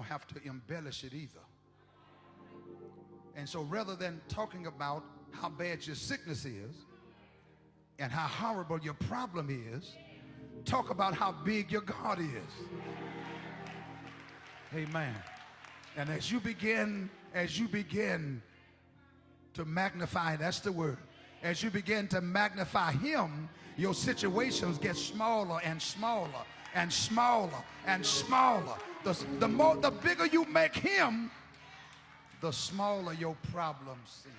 don't have to embellish it either. And so rather than talking about how bad your sickness is and how horrible your problem is, talk about how big your God is. Amen. And as you begin to magnify, that's the word, as you begin to magnify him, your situations get smaller and smaller and smaller and smaller. The bigger you make him, the smaller your problem seems.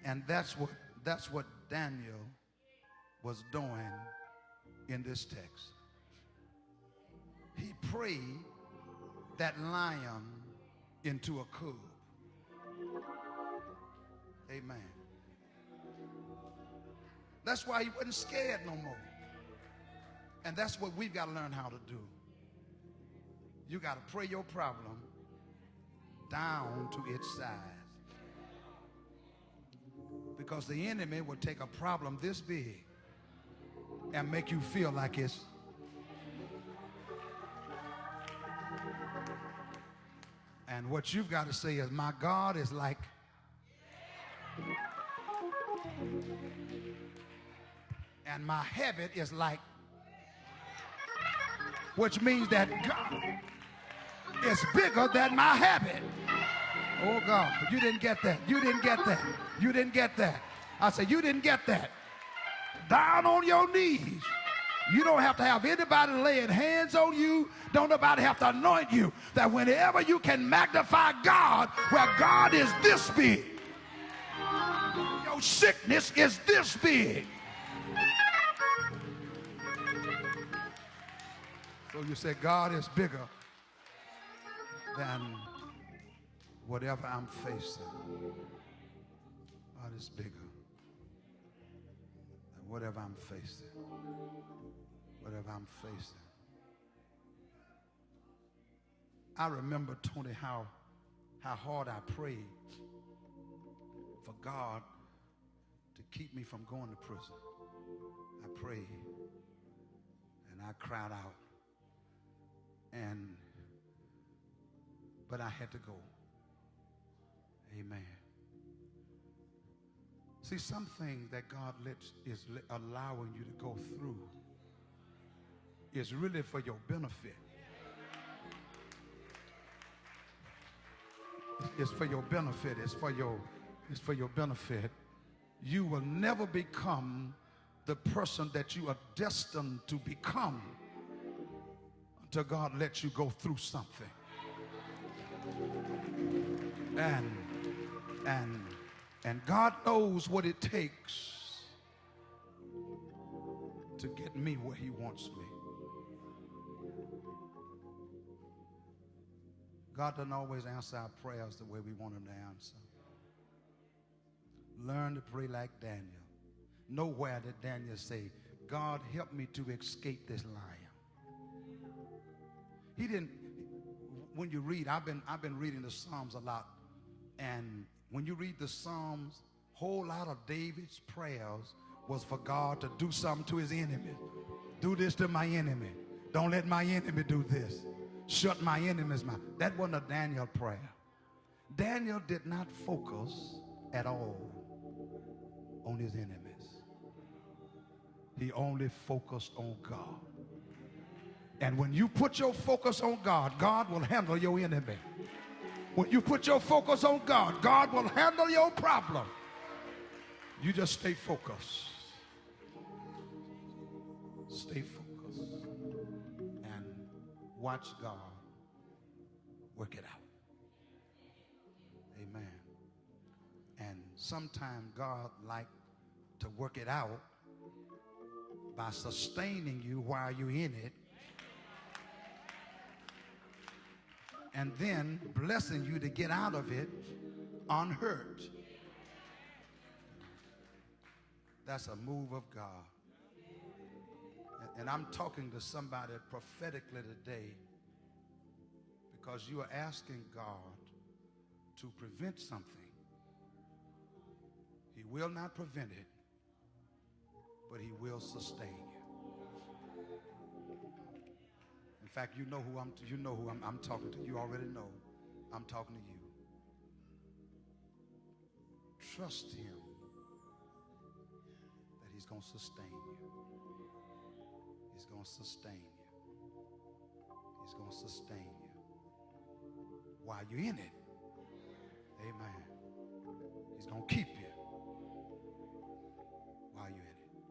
And that's what Daniel was doing in this text. He prayed that lion into a cub. Amen. That's why he wasn't scared no more. And that's what we've got to learn how to do. You got to pray your problem down to its size. Because the enemy will take a problem this big and make you feel like it's and what you've got to say is, my God is like, and my habit is like, which means that God is bigger than my habit. Oh God, you didn't get that. You didn't get that. You didn't get that. I said, you didn't get that. Down on your knees. You don't have to have anybody laying hands on you. Don't nobody have to anoint you. That whenever you can magnify God, where God is this big, your sickness is this big. So you say, God is bigger than whatever I'm facing. God is bigger than whatever I'm facing. Whatever I'm facing. I remember, Tony, how hard I prayed for God to keep me from going to prison. I prayed and I cried out, but I had to go. Amen. See, something that God is allowing you to go through is really for your benefit. It's for your benefit. It's for your benefit. You will never become the person that you are destined to become until God lets you go through something. And God knows what it takes to get me where he wants me. God doesn't always answer our prayers the way we want him to answer. Learn to pray like Daniel. Nowhere did Daniel say, God, help me to escape this lion. He didn't. When you read, I've been reading the Psalms a lot, and when you read the Psalms, whole lot of David's prayers was for God to do something to his enemy. Do this to my enemy. Don't let my enemy do this. Shut my enemy's mouth. That wasn't a Daniel prayer. Daniel did not focus at all on his enemies. He only focused on God. And when you put your focus on God, God will handle your enemy. When you put your focus on God, God will handle your problem. You just stay focused. Stay focused. And watch God work it out. Amen. And sometimes God like to work it out by sustaining you while you're in it, and then blessing you to get out of it unhurt. That's a move of God. And I'm talking to somebody prophetically today because you are asking God to prevent something. He will not prevent it, but he will sustain you. In fact, you know who I'm talking to. You already know I'm talking to you. Trust him that he's going to sustain you. He's going to sustain you. He's going to sustain you while you're in it.